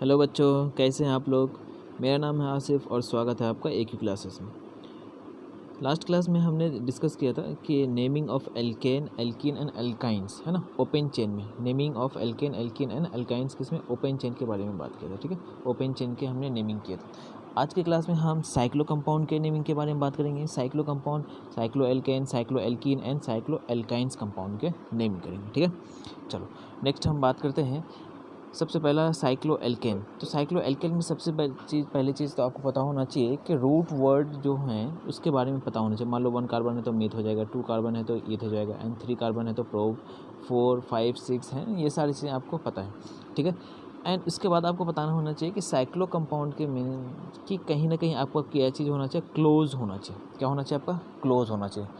Hello बच्चों, कैसे हैं आप लोग। मेरा नाम है आसिफ और स्वागत है आपका एक ही क्लासेस में। लास्ट क्लास में हमने डिस्कस किया था कि naming of alkane alkene and alkynes, है ना, ओपन चेन में। Naming of alkane alkene and alkynes किसमें, ओपन चेन के बारे में बात किया था। ठीक है, ओपन चेन के हमने नेमिंग किया था। आज के क्लास में हम साइक्लो कंपाउंड के नेमिंग के बारे में बात करेंगे। Cyclo compound, cycloalkane, cycloalkene and cycloalkynes compound के नेमिंग करेंगे। ठीक है, चलो नेक्स्ट हम बात करते हैं। सबसे पहला साइक्लो एल्केन। तो साइक्लो एल्केन में सबसे पहली चीज़ तो आपको पता होना चाहिए कि रूट वर्ड जो हैं उसके बारे में पता होना चाहिए। मान लो 1 कार्बन है तो मीथ हो जाएगा, 2 कार्बन है तो ईथ हो जाएगा, एंड 3 कार्बन है तो प्रोप, 4, 5, 6 हैं, ये सारी चीज़ें आपको पता है। ठीक है, एंड उसके बाद आपको बताना होना चाहिए कि साइक्लो कंपाउंड के मीनिंग कि कहीं ना कहीं आपका क्या चीज़ होना चाहिए, क्लोज होना चाहिए। क्या होना चाहिए आपका, क्लोज होना चाहिए।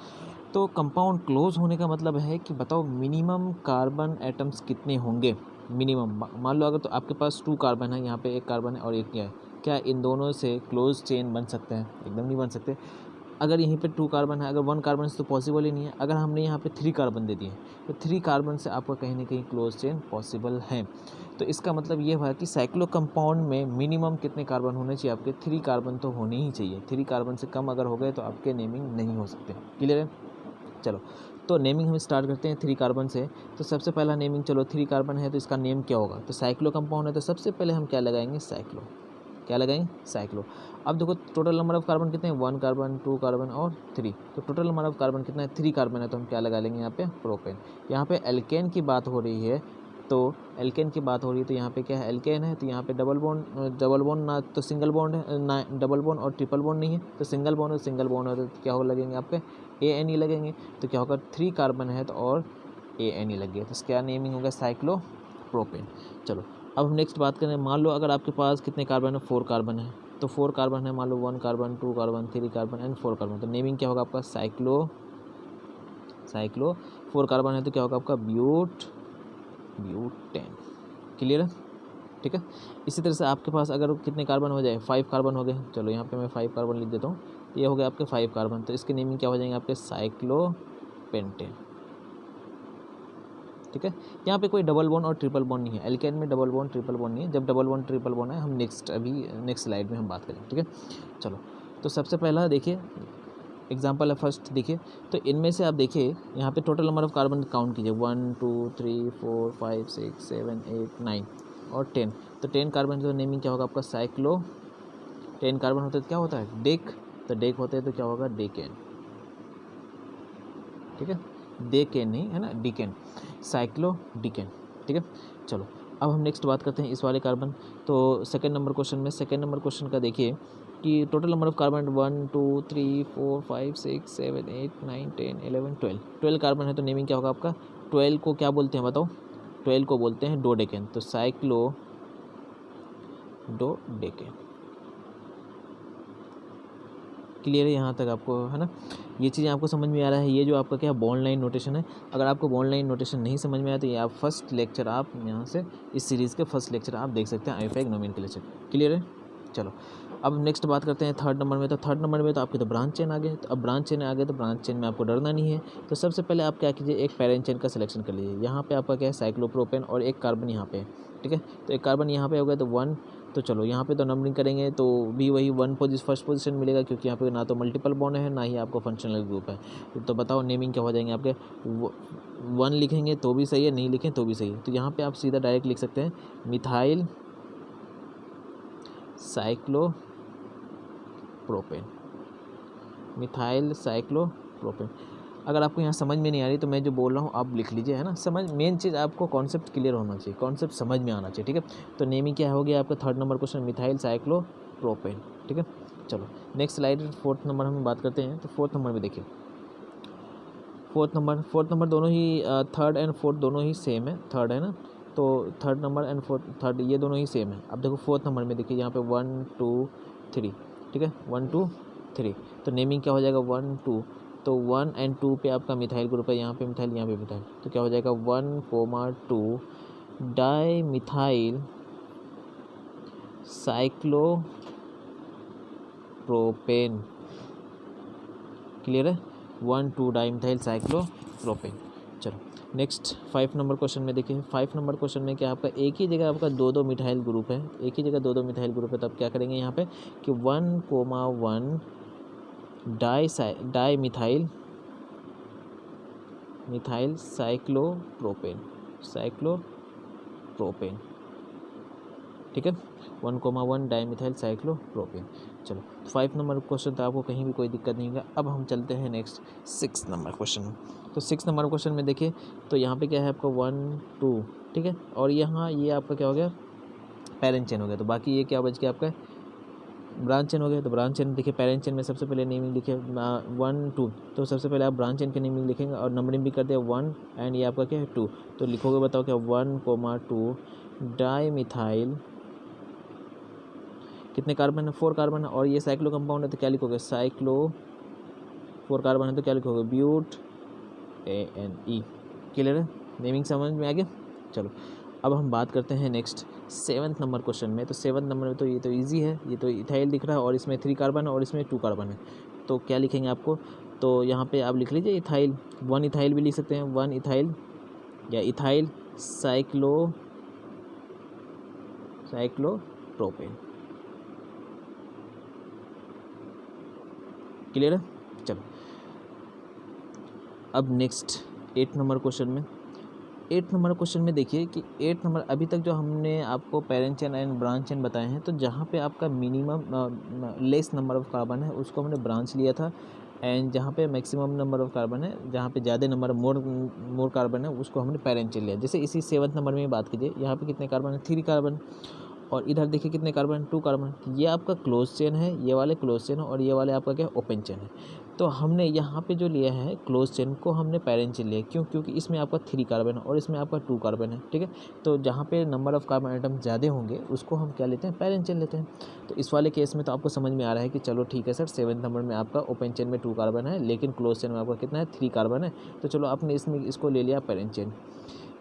तो कंपाउंड क्लोज होने का मतलब है कि बताओ मिनिमम कार्बन एटम्स कितने होंगे। मिनिमम मान लो अगर तो आपके पास 2 कार्बन है, यहाँ पे 1 कार्बन है और 1 क्या है, क्या इन दोनों से क्लोज चेन बन सकते हैं? एकदम नहीं बन सकते। अगर यहीं पे 2 कार्बन है, अगर 1 कार्बन से तो पॉसिबल ही नहीं है। अगर हमने यहाँ पे 3 कार्बन दे दिए तो 3 कार्बन से आपका कहीं ना कहीं क्लोज चेन पॉसिबल है। तो इसका मतलब ये हुआ कि साइक्लो कंपाउंड में मिनिमम कितने कार्बन होने चाहिए आपके, 3 कार्बन तो होने ही चाहिए। 3 कार्बन से कम अगर हो गए तो आपके नेमिंग नहीं हो सकते। क्लियर है, चलो तो नेमिंग हम स्टार्ट करते हैं 3 कार्बन से। तो सबसे पहला नेमिंग, चलो 3 कार्बन है तो इसका नेम क्या होगा, तो साइक्लो कंपाउंड है तो सबसे पहले हम क्या लगाएंगे, साइक्लो। क्या लगाएंगे, साइक्लो। अब देखो टोटल नंबर ऑफ कार्बन कितने हैं, 1 कार्बन, 2 कार्बन और 3। तो टोटल नंबर ऑफ कार्बन कितना है, 3 कार्बन है तो हम क्या लगा लेंगे यहाँ पे, प्रोपेन। यहाँ पे एल्केन की बात हो रही है, तो एल्केन की बात हो रही है तो यहाँ पे क्या है, एल्केन है तो यहाँ पे डबल बॉन्ड ना तो सिंगल बॉन्ड है, ना डबल बॉन्ड और ट्रिपल बॉन्ड नहीं है। तो सिंगल बॉन्ड और सिंगल बॉन्ड है तो क्या हो लगेंगे आपके, ANE लगेंगे। तो क्या होगा, 3 कार्बन है तो और ANE लग गया, तो इसका नेमिंग होगा साइक्लो प्रोपेन। चलो अब हम नेक्स्ट बात करें। मान लो अगर आपके पास कितने कार्बन है, 4 कार्बन है। तो 4 कार्बन है, मान लो 1 carbon, 2 carbon, 3 carbon and 4 carbon. तो नेमिंग क्या होगा आपका, साइक्लो 4 कार्बन है तो क्या होगा आपका, ब्यूटेन। क्लियर है, ठीक है। इसी तरह से आपके पास अगर कितने कार्बन हो जाए, 5 कार्बन हो गए। चलो यहाँ पे मैं 5 कार्बन लिख देता हूँ। ये हो गए आपके 5 कार्बन, तो इसके नेमिंग क्या हो जाएंगे आपके, साइक्लोपेंटेन। ठीक है, यहाँ पे कोई डबल बॉन्ड और ट्रिपल बॉन्ड नहीं है। एल्केन में डबल बॉन्ड ट्रिपल बॉन्ड नहीं है। जब डबल बॉन्ड ट्रिपल बॉन्ड है हम नेक्स्ट स्लाइड में हम बात करेंगे। ठीक है, चलो तो सबसे पहला देखिए एग्जाम्पल है फर्स्ट। देखिए तो इनमें से आप देखिए यहाँ पे total number of carbon count कीजिए, 1 2 3 4 5 6 7 8 9 और 10। तो 10 कार्बन का नेमिंग क्या होगा आपका, साइक्लो। 10 कार्बन होते तो क्या होता है, डेक। तो डेक होते हैं तो क्या होगा, डेकेन। ठीक है, डेकेन नहीं है ना, डिकेन, साइक्लो डिकेन। ठीक है, चलो अब हम नेक्स्ट बात करते हैं इस वाले कार्बन। तो सेकंड नंबर क्वेश्चन का देखिए कि total number of carbon 1 2 3 4 5 6 7 8 9 10 11 12। 12 carbon है तो नेमिंग क्या होगा आपका, 12 को क्या बोलते हैं बताओ, 12 को बोलते हैं डोडेकेन। तो साइक्लो डोडेकेन। क्लियर है यहाँ तक आपको, है ना। ये चीज़ें आपको समझ में आ रहा है। ये जो आपका क्या बॉन्ड लाइन नोटेशन है, अगर आपको बॉन्ड लाइन नोटेशन नहीं समझ में आया तो ये आप फर्स्ट लेक्चर, आप यहाँ से इस सीरीज़ के फर्स्ट लेक्चर आप देख सकते हैं, आईफैग नोमेनक्लेचर। क्लियर है, चलो अब नेक्स्ट बात करते हैं थर्ड नंबर में। तो थर्ड नंबर में तो आपके तो ब्रांच चेन आ गए। तो अब ब्रांच चेन आ गए तो ब्रांच चेन में आपको डरना नहीं है। तो सबसे पहले आप क्या कीजिए, एक पैरेंट चेन का सिलेक्शन कर लीजिए। यहाँ पे आपका क्या है, साइक्लोप्रोपेन और एक कार्बन यहाँ पे है। ठीक है, तो एक कार्बन यहाँ पे हो गया तो 1। तो चलो यहाँ पे तो नंबरिंग करेंगे तो भी वही फर्स्ट पोजीशन मिलेगा, क्योंकि यहाँ पे ना तो मल्टीपल बॉन्ड है ना ही आपको फंक्शनल ग्रुप है। तो बताओ नेमिंग क्या हो जाएंगे आपके, 1 लिखेंगे तो भी सही है, नहीं लिखें तो भी सही है। तो यहाँ पे आप सीधा डायरेक्ट लिख सकते हैं मिथाइल साइक्लोप्रोपेन, मिथाइल साइक्लोप्रोपेन। अगर आपको यहाँ समझ में नहीं आ रही तो मैं जो बोल रहा हूँ आप लिख लीजिए, है ना। मेन चीज़ आपको कॉन्सेप्ट क्लियर होना चाहिए, कॉन्सेप्ट समझ में आना चाहिए। ठीक है, तो नेमिंग क्या हो गया आपका, third number question methyl cyclopropane. ठीक है, चलो नेक्स्ट स्लाइड, फोर्थ नंबर हम बात करते हैं। तो फोर्थ नंबर में देखिए, फोर्थ नंबर दोनों ही थर्ड एंड फोर्थ दोनों ही सेम है, थर्ड है ना। तो third number and fourth, third ये दोनों ही सेम है। अब देखो फोर्थ नंबर में देखिए यहाँ पे 1 2 3। ठीक है, 1 2 3। तो नेमिंग क्या हो जाएगा, 1 2। तो 1 एंड 2 पे आपका मिथाइल ग्रुप है, यहाँ पे मिथाइल यहाँ पे मिथाइल। तो क्या हो जाएगा 1 2 डाई मिथाइल साइक्लोप्रोपेन। क्लियर है, 1 2 डाई मिथाइल साइक्लोप्रोपेन। चलो नेक्स्ट 5 नंबर क्वेश्चन में देखिए, 5 नंबर क्वेश्चन में क्या आपका एक ही जगह आपका दो दो मिथाइल ग्रुप है, एक ही जगह दो दो मिथाइल ग्रुप है, तो आप क्या करेंगे यहाँ पे कि 1,1 डाई मिथाइल साइक्लोप्रोपेन, ठीक है, 1,1 डाई मिथाइल साइक्लोप्रोपेन। चलो 5 नंबर क्वेश्चन तो आपको कहीं भी कोई दिक्कत नहीं होगा। अब हम चलते हैं नेक्स्ट 6 नंबर क्वेश्चन में। तो 6 नंबर क्वेश्चन में देखिए, तो यहाँ पे क्या है आपका 1 2, ठीक है, और यहाँ ये आपका क्या हो गया, पैरेंट चेन हो गया। तो बाकी ये क्या बच गया आपका, ब्रांच चेन हो गया। तो ब्रांच चेन देखिए, पैरेंट चेन में सबसे पहले नेमिंग लिखे 1 2, तो सबसे पहले आप ब्रांच चेन की नेमिंग लिखेंगे और नंबरिंग भी कर दिया 1 एंड ये आपका क्या है 2, तो लिखोगे बताओ क्या 1,2 डाई मिथाइल, कितने कार्बन है 4 कार्बन है, और ये साइक्लो कंपाउंड है तो क्या लिखोगे साइक्लो, 4 कार्बन है तो क्या लिखोगे ब्यूट ANE। क्लियर है, नेमिंग समझ में आ गया। चलो अब हम बात करते हैं नेक्स्ट 7 नंबर क्वेश्चन में। तो 7 नंबर में तो ये तो इजी है, ये तो इथाइल दिख रहा है और इसमें 3 कार्बन है और इसमें 2 कार्बन है, तो क्या लिखेंगे आपको, तो यहाँ पे आप लिख लीजिए इथाइल, 1 इथाइल भी लिख सकते हैं, 1 इथाइल या इथाइल साइक्लोप्रोपेन। क्लियर है। चलो अब नेक्स्ट 8 नंबर क्वेश्चन में, 8 नंबर क्वेश्चन में देखिए कि 8 नंबर अभी तक जो हमने आपको parent chain and branch chain बताए हैं, तो जहाँ पे आपका minimum less number of carbon है उसको हमने ब्रांच लिया था, एंड जहाँ पे मैक्सिमम नंबर ऑफ कार्बन है, जहाँ पे ज़्यादा नंबर मोर कार्बन है उसको हमने पेरेंट चेन लिया। जैसे इसी 7 नंबर में बात कीजिए, यहाँ पे कितने कार्बन है 3 कार्बन, और इधर देखिए कितने कार्बन 2 कार्बन, ये आपका क्लोज चेन है, ये वाले क्लोज चेन है और ये वाले आपका क्या ओपन चेन है। तो हमने यहाँ पे जो लिया है क्लोज चेन को हमने पेरेंट चेन लिया, क्यों, क्योंकि इसमें आपका 3 कार्बन है और इसमें आपका 2 कार्बन है, ठीक है। तो जहाँ पे नंबर ऑफ कार्बन आइटम ज़्यादा होंगे उसको हम क्या लेते हैं पेरेंट चेन लेते हैं। तो इस वाले केस में तो आपको समझ में आ रहा है कि चलो ठीक है सर, 7 नंबर में आपका ओपन चेन में 2 कार्बन है लेकिन क्लोज चेन में आपका कितना है 3 कार्बन है, तो चलो आपने इसमें इसको ले लिया पेरेंट चेन।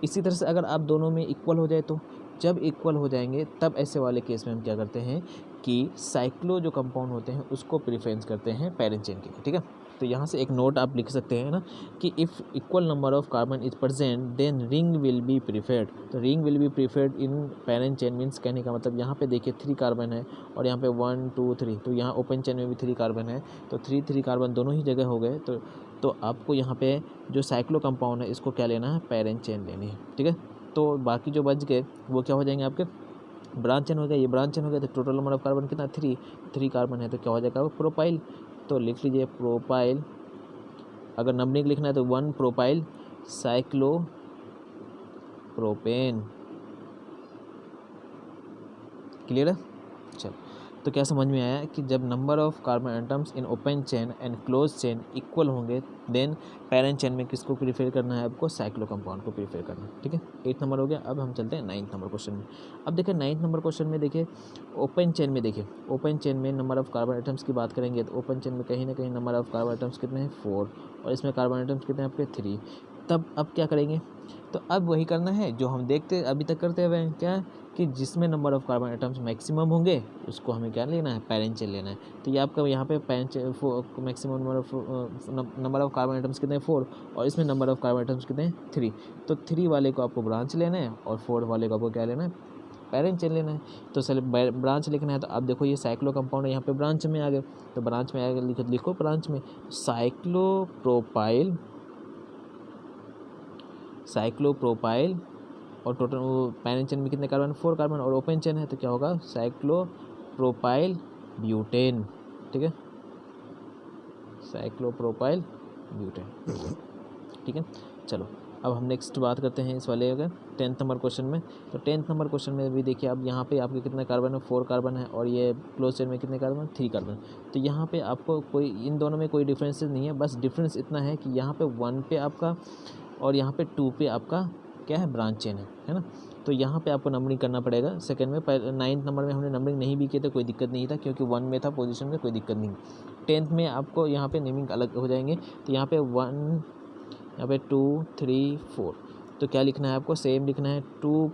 इसी तरह से अगर आप दोनों में इक्वल हो जाए, तो जब इक्वल हो जाएंगे तब ऐसे वाले केस में हम क्या करते हैं कि साइक्लो जो कंपाउंड होते हैं उसको प्रेफरेंस करते हैं पेरेंट चेन के, ठीक है। तो यहाँ से एक नोट आप लिख सकते हैं ना कि if equal number of carbon is present then ring will be preferred. तो ring will be preferred in parent chain means कहने का मतलब यहाँ पे देखिए 3 कार्बन है और यहाँ पे 1 2 3, तो यहाँ ओपन चेन में भी 3 कार्बन है, तो 3 कार्बन दोनों ही जगह हो गए। तो आपको यहाँ पे जो साइक्लो कंपाउंड है इसको क्या लेना है पेरेंट चेन लेनी है, ठीक है। तो बाकी जो बच गए वो क्या हो जाएंगे आपके ब्रांच चेन हो गया, ये ब्रांच चेन हो गया, तो टोटल नंबर ऑफ कार्बन कितना 3 कार्बन है, तो क्या हो जाएगा वो प्रोपाइल। तो लिख लीजिए प्रोपाइल, अगर नंबरिंग लिखना है तो 1 प्रोपाइल साइक्लोप्रोपेन। क्लियर है। चलो तो क्या समझ में आया कि जब number of carbon atoms in open chain and close chain equal होंगे देन पेरेंट चेन में किसको प्रीफर करना है आपको साइक्लो कंपाउंड को प्रीफर करना है, ठीक है। 8 नंबर हो गया। अब हम चलते हैं 9th नंबर क्वेश्चन में। अब देखिए 9th नंबर क्वेश्चन में देखिए ओपन चेन में, देखिए ओपन चेन में नंबर ऑफ कार्बन एटम्स की बात करेंगे तो ओपन चेन में कहीं ना कहीं नंबर ऑफ कार्बन एटम्स कितने हैं 4 और इसमें कार्बन एटम्स कितने हैं आपके 3। तब अब क्या करेंगे, तो अब वही करना है जो हम देखते अभी तक करते हुए हैं, क्या कि जिसमें number of carbon atoms maximum होंगे उसको हमें क्या लेना है पेरेंट चेन लेना है। तो ये आपका यहाँ पे maximum number of carbon atoms कितने हैं 4 और इसमें नंबर ऑफ कार्बन एटम्स कितने हैं 3, तो 3 वाले को आपको ब्रांच लेना है और 4 वाले को आपको क्या लेना है पेरेंट चेन लेना है। तो चलिए ब्रांच लिखना है, तो अब देखो ये साइक्लो कंपाउंड है यहाँ पे ब्रांच में आ गए, तो ब्रांच में आगे लिखो ब्रांच में साइक्लोप्रोपाइल और टोटल पेरेंट चेन में कितने कार्बन 4 कार्बन और ओपन चेन है तो क्या होगा साइक्लोप्रोपाइल ब्यूटेन, ठीक है, साइक्लोप्रोपाइल ब्यूटेन, ठीक है। चलो अब हम नेक्स्ट बात करते हैं इस वाले अगर 10th नंबर क्वेश्चन में। तो 10th नंबर क्वेश्चन में भी देखिए अब यहाँ पे आपके कितने कार्बन है 4 कार्बन है और ये क्लोज चेन में कितने कार्बन 3 कार्बन। तो यहाँ पे आपको कोई इन दोनों में कोई डिफरेंसेस नहीं है, बस डिफरेंस इतना है कि यहाँ पे 1 पे आपका और यहाँ पे 2 पे आपका क्या है ब्रांच चेन है ना। तो यहाँ पे आपको नंबरिंग करना पड़ेगा सेकंड में। 9th नंबर में हमने नंबरिंग नहीं भी किया तो कोई दिक्कत नहीं था क्योंकि 1 में था पोजीशन में, कोई दिक्कत नहीं। 10th में आपको यहाँ पे नेमिंग अलग हो जाएंगे, तो यहाँ पे 1 यहाँ पे 2 3 4, तो क्या लिखना है आपको सेम लिखना है 2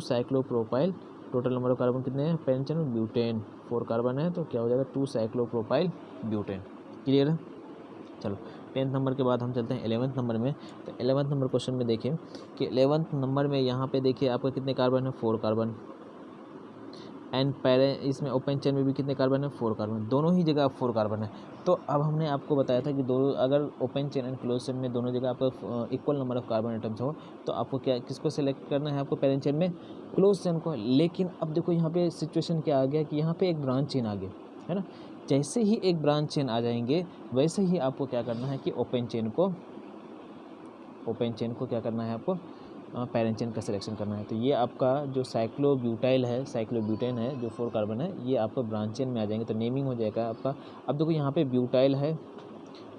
cyclopropyl total number of carbon कितने हैं पेरेंट चेन में ब्यूटेन 4 कार्बन है, तो क्या हो जाएगा 2 साइक्लोप्रोपाइल ब्यूटेन। क्लियर है। चलो 10th नंबर के बाद हम चलते हैं 11th नंबर में। तो 11th नंबर क्वेश्चन में देखिए कि 11th नंबर में यहाँ पे देखिए आपका कितने कार्बन है, 4 कार्बन। एंड पैरे इसमें ओपन चेन में भी कितने कार्बन है, 4 कार्बन। दोनों ही जगह 4 कार्बन है। तो अब हमने आपको बताया था कि दोनों अगर open chain and close chain में दोनों जगह आपको equal number of carbon atoms हो तो आपको क्या किसको सेलेक्ट करना है, आपको पेरेंट चेन में क्लोज चेन को। लेकिन अब देखो यहाँ पे सिचुएशन क्या आ गया कि यहाँ पे एक ब्रांच चेन आ गया है ना। जैसे ही एक ब्रांच चेन आ जाएंगे वैसे ही आपको क्या करना है कि ओपन चेन को क्या करना है, आपको पेरेंट चेन का सिलेक्शन करना है। तो ये आपका जो साइक्लोब्यूटाइल है, साइक्लोब्यूटेन है जो 4 कार्बन है, ये आपका ब्रांच चेन में आ जाएंगे तो नेमिंग हो जाएगा आपका। अब देखो यहाँ पे ब्यूटाइल है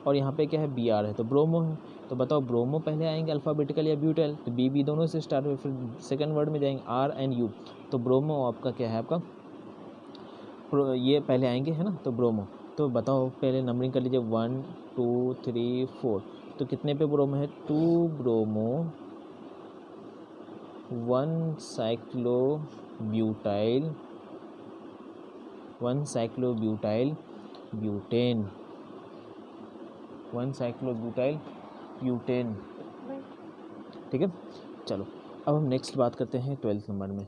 और यहाँ पे क्या है, Br है, तो ब्रोमो है। तो बताओ ब्रोमो पहले आएंगे अल्फ़ाबेटिकल या ब्यूटाइल, तो बी दोनों से स्टार्ट हुए, फिर सेकंड वर्ड में जाएंगे R एंड U। तो ब्रोमो आपका क्या है, आपका ये पहले आएंगे है ना, तो ब्रोमो। तो बताओ पहले नंबरिंग कर लीजिए 1 2 3 4। तो कितने पे ब्रोमो है, 2 ब्रोमो 1 साइक्लोब्यूटाइल ब्यूटेन, 1 साइक्लोब्यूटाइल ब्यूटेन। ठीक है। चलो अब हम नेक्स्ट बात करते हैं 12th नंबर में।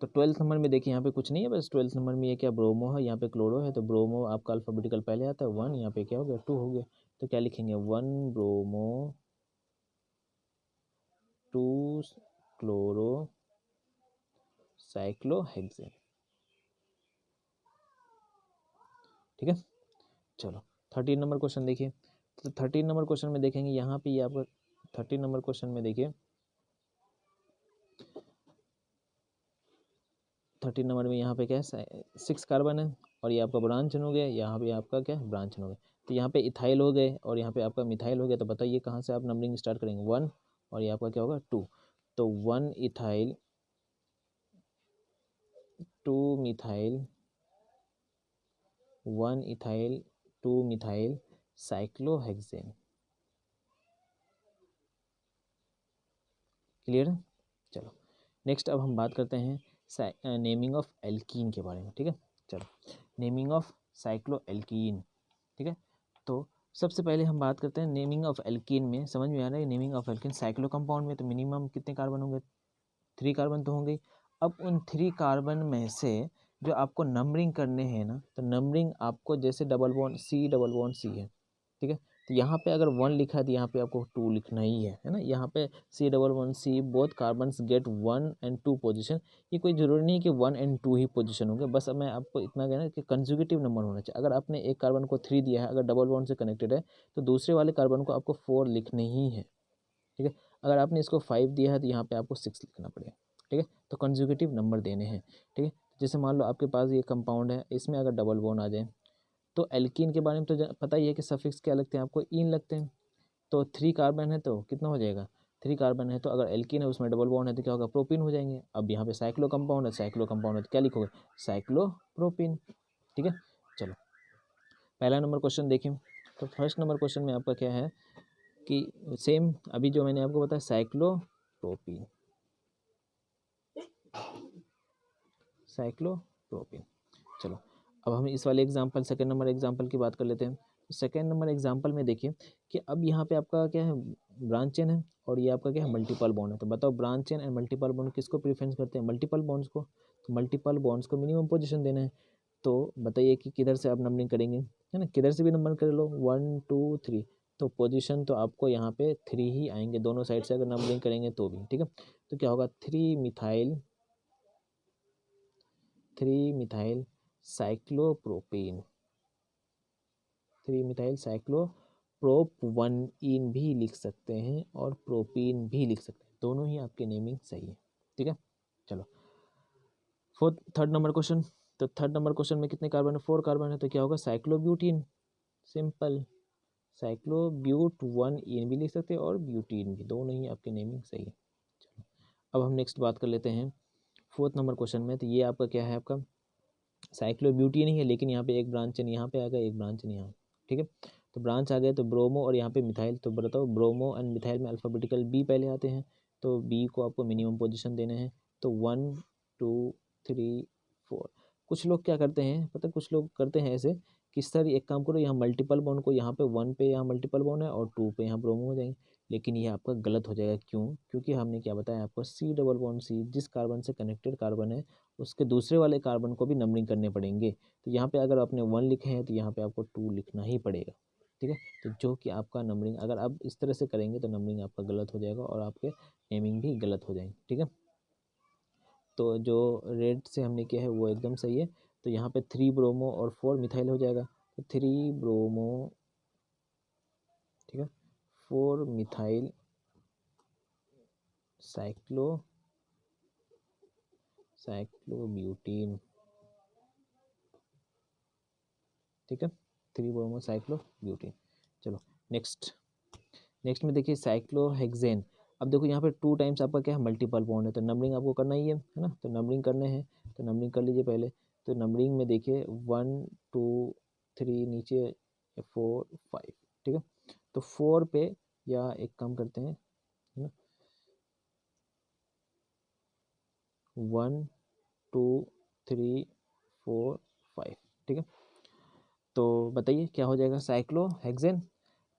तो 12th नंबर में देखिए यहाँ पे कुछ नहीं है, बस 12th नंबर में ये क्या ब्रोमो है, यहाँ पे क्लोरो है। तो ब्रोमो आपका अल्फ़ाबेटिकल पहले आता है 1, यहाँ पे क्या हो गया 2 हो गया। तो क्या लिखेंगे 1 ब्रोमो 2 क्लोरो साइक्लोहेक्सेन। ठीक है। चलो 13 नंबर क्वेश्चन देखिए। तो 13 नंबर क्वेश्चन में देखेंगे यहाँ पे ये आपका 13 नंबर क्वेश्चन में देखिए 13 नंबर में यहाँ पे क्या है 6 कार्बन है और ये आपका ब्रांच हो गया, यहाँ पे आपका क्या है ब्रांच हो गया। तो यहाँ पे इथाइल हो गए और यहाँ पे आपका मिथाइल हो गया। तो बताइए कहाँ से आप नंबरिंग स्टार्ट करेंगे 1 और ये आपका क्या होगा 2। तो 1 ethyl 2 methyl 1 ethyl 2 methyl cyclohexane. Clear है। चलो नेक्स्ट अब हम बात करते हैं नेमिंग ऑफ एल्कीन के बारे में। ठीक है। चलो नेमिंग ऑफ साइक्लो एल्कीन। ठीक है। तो सबसे पहले हम बात करते हैं नेमिंग ऑफ एल्कीन में। समझ में आ रहा है naming of alkene cyclo compound में तो मिनिमम कितने कार्बन होंगे, 3 कार्बन तो होंगे। अब उन 3 कार्बन में से जो आपको नंबरिंग करने हैं ना, तो नंबरिंग आपको जैसे डबल बॉन्ड सी है। ठीक है। तो यहाँ पे अगर 1 लिखा है तो यहाँ पे आपको 2 लिखना ही है ना। यहाँ पे C11C both carbons get 1 and 2 position. ये कोई ज़रूरी नहीं कि 1 एंड 2 ही पोजीशन होंगे, बस अब मैं आपको इतना कहना कि कंजुगेटिव नंबर होना चाहिए। अगर आपने एक कार्बन को 3 दिया है, अगर डबल बॉन्ड से कनेक्टेड है तो दूसरे वाले कार्बन को आपको 4 लिखने ही है। ठीक है। अगर आपने इसको 5 दिया है तो यहाँ पे आपको 6 लिखना पड़ेगा। ठीक है। तो कंजुगेटिव नंबर देने हैं। ठीक है। जैसे मान लो आपके पास ये कंपाउंड है, इसमें अगर डबल बॉन्ड आ जाए तो एल्कीन के बारे में तो पता ही है कि सफिक्स क्या लगते हैं आपको, इन लगते हैं। तो 3 कार्बन है तो कितना हो जाएगा, 3 कार्बन है तो अगर एल्कीन है उसमें डबल बॉन्ड है तो क्या होगा, प्रोपीन हो जाएंगे। अब यहाँ पे साइक्लो कंपाउंड है तो क्या लिखोगे, साइक्लोप्रोपीन। ठीक है। चलो पहला नंबर क्वेश्चन देखें। तो फर्स्ट नंबर क्वेश्चन में आपका क्या है कि सेम अभी जो मैंने आपको बताया साइक्लोप्रोपीन। चलो अब हम इस वाले एग्जाम्पल सेकंड नंबर एग्जाम्पल की बात कर लेते हैं। सेकंड नंबर एग्जाम्पल में देखिए कि अब यहाँ पे आपका क्या है ब्रांच चेन है और ये आपका क्या है मल्टीपल बॉन्ड है। तो बताओ branch chain and multiple bond किसको प्रेफरेंस करते हैं, मल्टीपल बॉन्ड्स को। तो मल्टीपल बॉन्ड्स को मिनिमम पोजीशन देना है। तो बताइए कि किधर से आप नंबरिंग करेंगे, है ना, किधर से भी नंबर कर लो 1 2 3। तो पोजीशन तो आपको यहाँ पे 3 ही आएंगे दोनों साइड से अगर नंबरिंग करेंगे तो भी। ठीक है। तो क्या होगा 3 मिथाइल साइक्लोप्रोपेन, 3 मिथाइल साइक्लोप्रोप 1 इन भी लिख सकते हैं और प्रोपीन भी लिख सकते हैं, दोनों ही आपके नेमिंग सही है। ठीक है। चलो थर्ड नंबर क्वेश्चन। तो थर्ड नंबर क्वेश्चन में कितने कार्बन है, 4 कार्बन है। तो क्या होगा साइक्लोब्यूटीन, सिंपल साइक्लोब्यूट 1 इन भी लिख सकते हैं और ब्यूटीन भी, दोनों ही आपके नेमिंग सही है। चलो अब हम नेक्स्ट बात कर लेते हैं फोर्थ नंबर क्वेश्चन में। तो ये आपका क्या है, आपका साइक्लोब्यूटीन ही है लेकिन यहाँ पे एक ब्रांच है यहाँ पे आ गया, एक ब्रांच है यहाँ। ठीक है। तो ब्रांच आ गए तो ब्रोमो और यहाँ पे मिथाइल। तो बताओ ब्रोमो एंड मिथाइल में अल्फ़ाबेटिकल बी पहले आते हैं तो बी को आपको मिनिमम पोजीशन देने हैं। तो 1 2 3 4। कुछ लोग क्या करते हैं पता है, कुछ लोग करते हैं ऐसे कि सर एक काम करो, यहाँ मल्टीपल बॉन्ड को यहाँ पे 1 पे यहाँ मल्टीपल बॉन्ड है और 2 पे यहाँ ब्रोमो हो जाएंगे, लेकिन ये आपका गलत हो जाएगा। क्यों? क्योंकि हमने क्या बताया आपको, सी डबल बॉन्ड सी, जिस कार्बन से कनेक्टेड कार्बन है उसके दूसरे वाले कार्बन को भी नंबरिंग करने पड़ेंगे। तो यहाँ पे अगर आपने 1 लिखे हैं तो यहाँ पे आपको 2 लिखना ही पड़ेगा, ठीक है। तो जो कि आपका नंबरिंग अगर आप इस तरह से करेंगे तो नंबरिंग आपका गलत हो जाएगा और आपके नेमिंग भी गलत हो जाएंगे, ठीक है। तो जो रेड से हमने किया है वो एकदम सही है। तो यहाँ पे 3 ब्रोमो और 4 मिथाइल हो जाएगा। तो 3 ब्रोमो, ठीक है, 4 मिथाइल साइक्लोब्यूटीन, ठीक है, 3 ब्रोमो साइक्लोब्यूटीन। चलो नेक्स्ट में देखिए साइक्लोहेक्सेन। अब देखो यहाँ पे 2 टाइम्स आपका क्या है, मल्टीपल बॉन्ड है, तो नंबरिंग आपको करना ही है ना। तो नंबरिंग करने हैं तो नंबरिंग कर लीजिए पहले। तो नंबरिंग में देखिए 1 2 3 नीचे 4 5, ठीक है। तो 4 पे या एक काम करते हैं, है ना, 1 2 3 4 5, ठीक है। तो बताइए क्या हो जाएगा, साइक्लोहेक्सेन।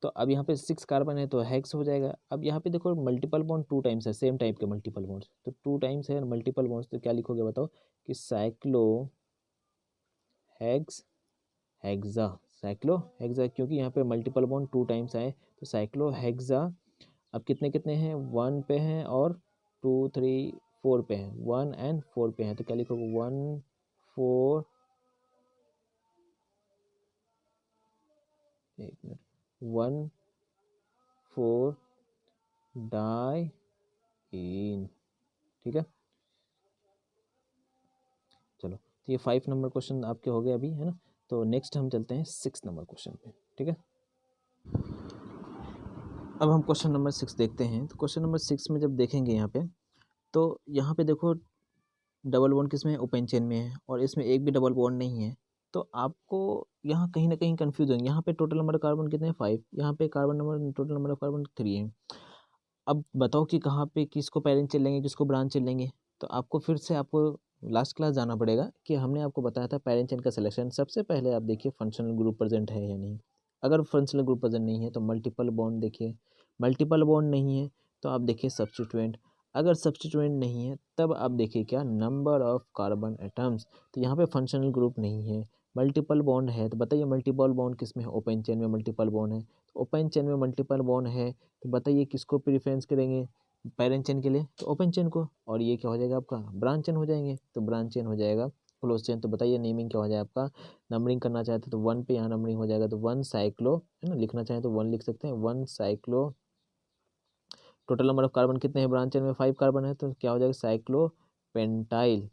तो अब यहाँ पे 6 कार्बन है तो हेक्स हो जाएगा। अब यहाँ पे देखो मल्टीपल बॉन्ड 2 टाइम्स है, सेम टाइप के मल्टीपल बॉन्ड्स, तो 2 टाइम्स है मल्टीपल बॉन्ड्स, तो क्या लिखोगे बताओ कि साइक्लोहेक्सा, क्योंकि यहाँ पे मल्टीपल बॉन्ड 2 टाइम्स आए तो साइक्लोहेक्सा। अब कितने कितने हैं, 1 पे हैं और 2 3 4 पे हैं, 1 एंड 4 पे हैं, तो क्या लिखोगे 1 4, एक मिनट, 1 4 डाइन, ठीक है। चलो तो ये 5 नंबर क्वेश्चन आपके हो गए अभी, है ना। तो नेक्स्ट हम चलते हैं 6 नंबर क्वेश्चन पे, ठीक है। अब हम क्वेश्चन नंबर 6 देखते हैं। तो क्वेश्चन नंबर 6 में जब देखेंगे यहाँ पे, तो यहाँ पे देखो डबल बॉन्ड किसमें है, ओपन चेन में है, और इसमें एक भी डबल बॉन्ड नहीं है। तो आपको यहाँ कहीं ना कहीं कंफ्यूज होंगे। यहाँ पे टोटल नंबर कार्बन कितने हैं, 5, यहाँ पे carbon number total number of carbon 3 है। अब बताओ कि कहाँ पे किसको पेरेंट चेन लेंगे, किसको ब्रांच चेन लेंगे। तो आपको फिर से आपको लास्ट क्लास जाना पड़ेगा कि हमने आपको बताया था पेरेंट चेन का सिलेक्शन। सबसे पहले आप देखिए फंक्शनल ग्रुप प्रेजेंट है या नहीं। अगर फंक्शनल ग्रुप प्रेजेंट नहीं है तो मल्टीपल बॉन्ड देखिए, मल्टीपल बॉन्ड नहीं है तो आप देखिए सब्स्टिट्यूएंट। अगर सब्स्टिट्यूएंट नहीं है तब आप देखिए क्या, नंबर ऑफ कार्बन एटम्स। तो यहाँ पे फंक्शनल ग्रुप नहीं है, मल्टीपल बॉन्ड है। तो बताइए मल्टीपल बॉन्ड किस में है, ओपन चेन में मल्टीपल बॉन्ड है। तो ओपन चेन में मल्टीपल बॉन्ड है तो बताइए किसको प्रेफरेंस करेंगे, पेरेंट चेन के लिए, तो ओपन चेन को। और ये क्या हो जाएगा आपका, ब्रांच चेन हो जाएंगे, तो ब्रांच चेन हो जाएगा क्लोज चेन। तो बताइए नेमिंग क्या हो जाएगा आपका, नंबरिंग करना चाहते तो 1 पे यहाँ नंबरिंग हो जाएगा, तो 1 साइक्लो, है ना, लिखना चाहें तो 1 लिख सकते हैं, 1 cyclo. Total number of carbon कितने हैं, ब्रांच चेन में 5 कार्बन है, तो क्या हो जाएगा साइक्लोपेंटाइल,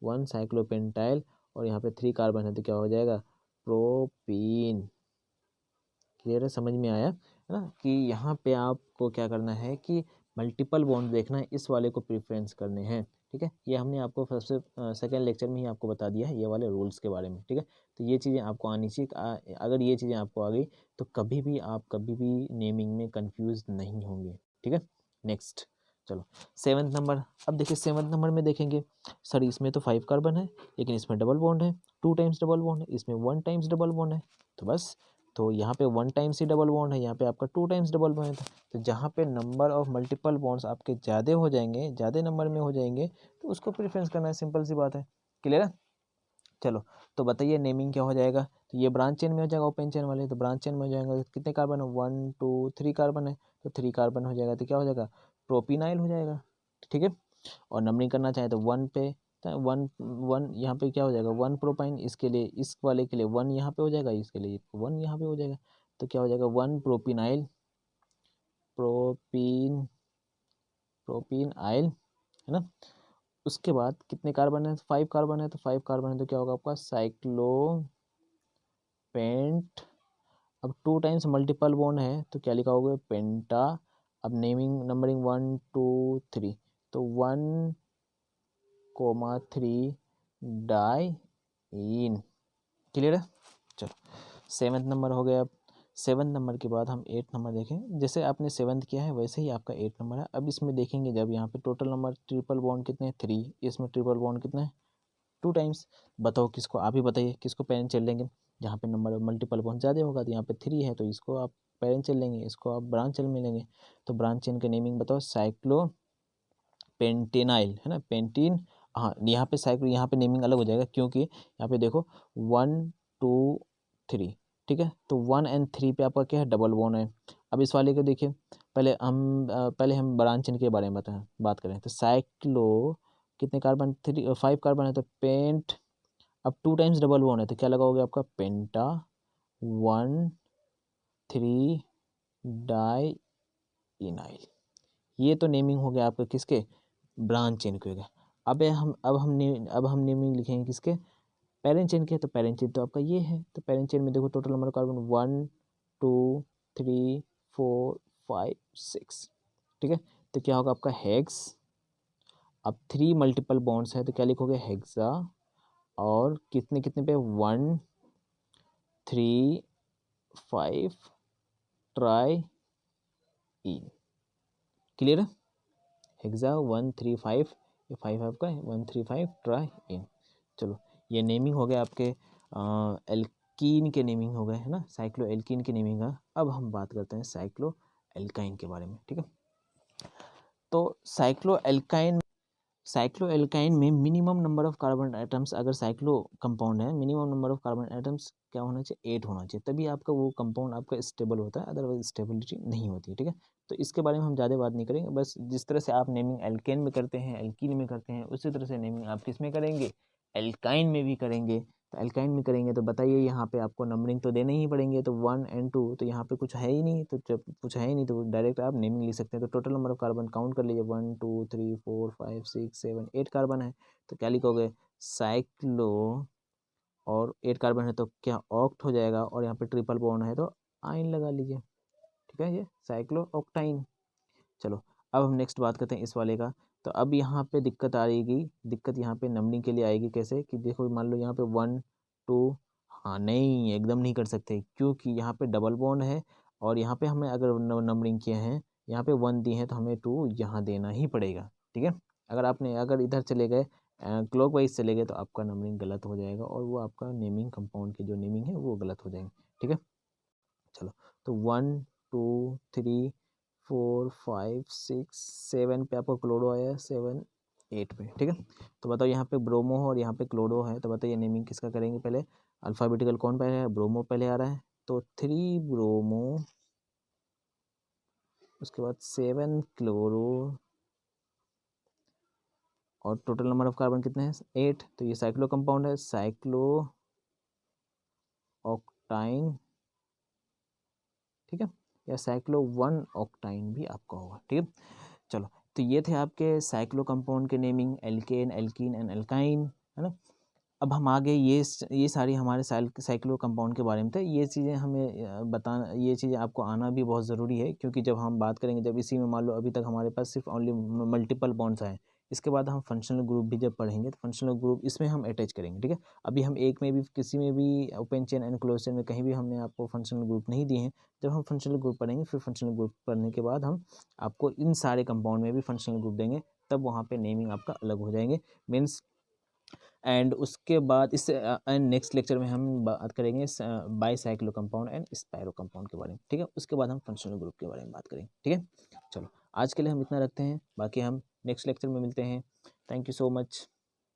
1 साइक्लोपेंटाइल। और यहाँ पे 3 कार्बन है तो क्या हो जाएगा, प्रोपीन। क्लियर है, समझ में आया है ना, कि यहाँ पे आपको क्या करना है कि मल्टीपल बॉन्ड देखना है, इस वाले को प्रेफरेंस करने हैं, ठीक है। ये हमने आपको फर्स्ट सेकेंड लेक्चर में ही आपको बता दिया है ये वाले रूल्स के बारे में, ठीक है। तो ये चीज़ें आपको आनी चाहिए। अगर ये चीज़ें आपको आ गई तो कभी भी आप कभी भी नेमिंग में कंफ्यूज नहीं होंगे, ठीक है। नेक्स्ट चलो 7th नंबर। अब देखिए 7th नंबर में देखेंगे, सर इसमें तो 5 कार्बन है लेकिन इसमें डबल बॉन्ड है, 2 टाइम्स डबल बॉन्ड है, इसमें 1 टाइम्स डबल बॉन्ड है। तो बस, तो यहाँ पे 1 टाइम्स ही डबल बॉन्ड है, यहाँ पे आपका 2 टाइम्स डबल बॉन्ड है। तो जहाँ पे नंबर ऑफ मल्टीपल बॉन्ड्स आपके ज़्यादा हो जाएंगे, ज़्यादा नंबर में हो जाएंगे, तो उसको प्रेफरेंस करना है, सिंपल सी बात है। क्लियर है। चलो तो बताइए नेमिंग क्या हो जाएगा। तो ये ब्रांच चेन में हो जाएगा, ओपन चेन वाले, तो ब्रांच चेन में हो जाएगा। कितने कार्बन है, 1 2 3 कार्बन है, तो 3 कार्बन हो जाएगा, तो क्या हो जाएगा, प्रोपिनाइल हो जाएगा, ठीक है। और नंबरिंग करना चाहे तो 1 पे, तो 1 1 यहाँ पे क्या हो जाएगा, 1 प्रोपाइन, इसके लिए इस वाले के लिए 1 यहाँ पे हो जाएगा, इसके लिए 1 यहाँ पे हो जाएगा। तो क्या हो जाएगा, 1 प्रोपिनाइल, प्रोपिन आइल, है ना। उसके बाद कितने कार्बन है, 5 कार्बन है, तो 5 कार्बन है तो क्या होगा आपका, साइक्लोपेंट। अब 2 टाइम्स मल्टीपल बॉन्ड है तो क्या लिखा होगा, पेंटा। अब नेमिंग नंबरिंग 1 2 3, तो 1,3 डाइन। क्लियर है। चलो 7th नंबर हो गया। अब 7th नंबर के बाद हम 8th नंबर देखें। जैसे आपने 7th किया है वैसे ही आपका 8th नंबर है। अब इसमें देखेंगे जब यहाँ पे टोटल नंबर ट्रिपल बॉन्ड कितने हैं, 3, इसमें ट्रिपल बॉन्ड कितने हैं, 2 टाइम्स। बताओ किसको, आप ही बताइए किसको पेरेंट चाइल्ड लेंगे। जहाँ पे नंबर मल्टीपल बॉन्ड ज़्यादा होगा तो यहाँ पे 3 है तो इसको आप पेरेंट चाइल्ड लेंगे, इसको आप ब्रांच चाइल्ड में लेंगे। तो ब्रांच चेन के नेमिंग बताओ, साइक्लो पेंटेनाइल है ना, पेंटीन। हाँ, यहाँ पे साइक्लो, यहाँ पे नेमिंग अलग हो जाएगा क्योंकि यहाँ पे देखो 1 2 3, ठीक है। तो 1 और 3 पे आपका क्या है, डबल बॉन्ड है। अब इस वाले को देखिए, पहले हम ब्रांच चेन के बारे में बात करें। तो साइक्लो कितने कार्बन, 5 कार्बन है, तो पेंट। अब 2 टाइम्स डबल बॉन्ड है तो क्या लगाओगे आपका, पेंटा 1 3 डाई इनाइल। ये तो नेमिंग हो गया आपका किसके, ब्रांच चेन के हो गया। अब हम नेमिंग लिखेंगे किसके, पेरेंट चेन के। तो पेरेंट चेन तो आपका ये है, तो पेरेंट चेन में देखो टोटल नंबर ऑफ कार्बन 1 2 3 4 5 6, ठीक है। तो क्या होगा आपका हेक्स। अब 3 मल्टीपल बॉन्ड्स है तो क्या लिखोगे, हेक्सा। और कितने कितने पे, 1 3 5 ट्राई इन। क्लियर है, हेक्सा 1 3 5, ये 5 आपका है, 1 3 5 ट्राई इन। चलो, ये नेमिंग हो गया आपके एल्कीन के नेमिंग हो गए है ना, साइक्लो एल्कीन के नेमिंग है। अब हम बात करते हैं साइक्लो एल्काइन के बारे में, ठीक है। तो साइक्लो एल्काइन में minimum number of carbon atoms, अगर साइक्लो कंपाउंड है minimum number of carbon atoms क्या होना चाहिए, 8 होना चाहिए, तभी आपका वो कंपाउंड आपका स्टेबल होता है, अदरवाइज स्टेबिलिटी नहीं होती है, ठीक है। तो इसके बारे में हम ज़्यादा बात नहीं करेंगे, बस जिस तरह से आप नेमिंग एल्केन में करते हैं, एल्कीन में करते हैं, उसी तरह से नेमिंग आप किस में करेंगे, एल्काइन में भी करेंगे। तो एल्काइन में करेंगे तो बताइए, यहाँ पे आपको नंबरिंग तो देने ही पड़ेंगे, तो 1 और 2, तो यहाँ पे कुछ है ही नहीं, तो जब कुछ है ही नहीं तो डायरेक्ट आप नेमिंग लिख सकते हैं। तो total number of carbon count कर लीजिए, 1 2 3 4 5 6 7 8 कार्बन है। तो क्या लिखोगे, साइक्लो, और 8 कार्बन है तो क्या ऑक्ट हो जाएगा, और यहाँ पे ट्रिपल बॉन्ड है तो आइन लगा लीजिए, ठीक है, ये साइक्लो ऑक्टाइन। चलो, अब हम नेक्स्ट बात करते हैं इस वाले का। तो अब यहाँ पे दिक्कत आएगी, दिक्कत यहाँ पे नंबरिंग के लिए आएगी कैसे, कि देखो मान लो यहाँ पे 1 2, हाँ नहीं, एकदम नहीं कर सकते क्योंकि यहाँ पे डबल बॉन्ड है, और यहाँ पे हमें अगर नंबरिंग किए हैं, यहाँ पे 1 दी है तो हमें 2 यहाँ देना ही पड़ेगा, ठीक है। अगर इधर चले गए, क्लॉकवाइज चले गए, तो आपका नंबरिंग गलत हो जाएगा, और वो आपका नेमिंग कंपाउंड की जो नेमिंग है वो गलत हो जाएंगे, ठीक है। चलो, तो 1 2 3 4 5 6 7 पे आपको क्लोरो आया, 7 8 पे, ठीक है। तो बताओ यहाँ पे ब्रोमो और यहाँ पे क्लोरो है, तो बताइए नेमिंग किसका करेंगे, पहले अल्फ़ाबेटिकल कौन पहले है, ब्रोमो पहले आ रहा है, तो 3 ब्रोमो, उसके बाद 7 क्लोरो, और टोटल नंबर ऑफ कार्बन कितने हैं, 8। तो ये साइक्लो कंपाउंड है, साइक्लो ऑक्टाइन, ठीक है, या साइक्लो 1 ऑक्टाइन भी आपका होगा, ठीक है। चलो, तो ये थे आपके साइक्लो कंपाउंड के naming, alkane alkene and alkyne, है ना। अब हम आगे ये सारी हमारे साइक्लो कंपाउंड के बारे में थे। ये चीज़ें हमें बताना, ये चीज़ें आपको आना भी बहुत ज़रूरी है, क्योंकि जब हम बात करेंगे, जब इसी में मान लो अभी तक हमारे पास सिर्फ ओनली मल्टीपल बॉन्ड्स आए, इसके बाद हम फंक्शनल ग्रुप भी जब पढ़ेंगे तो फंक्शनल ग्रुप इसमें हम अटैच करेंगे, ठीक है। अभी हम एक में भी, किसी में भी, open chain and close chain में कहीं भी हमने आपको फंक्शनल ग्रुप नहीं दिए हैं। जब हम फंक्शनल ग्रुप पढ़ेंगे, फिर फंक्शनल ग्रुप पढ़ने के बाद हम आपको इन सारे कंपाउंड में भी फंक्शनल ग्रुप देंगे, तब वहाँ पे नेमिंग आपका अलग हो जाएंगे, मीन्स। एंड उसके बाद इस एंड नेक्स्ट लेक्चर में हम बात करेंगे बाईसाइक्लो कंपाउंड एंड स्पायरो कंपाउंड के बारे में, ठीक है। उसके बाद हम फंक्शनल ग्रुप के बारे में बात करेंगे, ठीक है। चलो, आज के लिए हम इतना रखते हैं, बाकी हम नेक्स्ट लेक्चर में मिलते हैं। Thank you so much.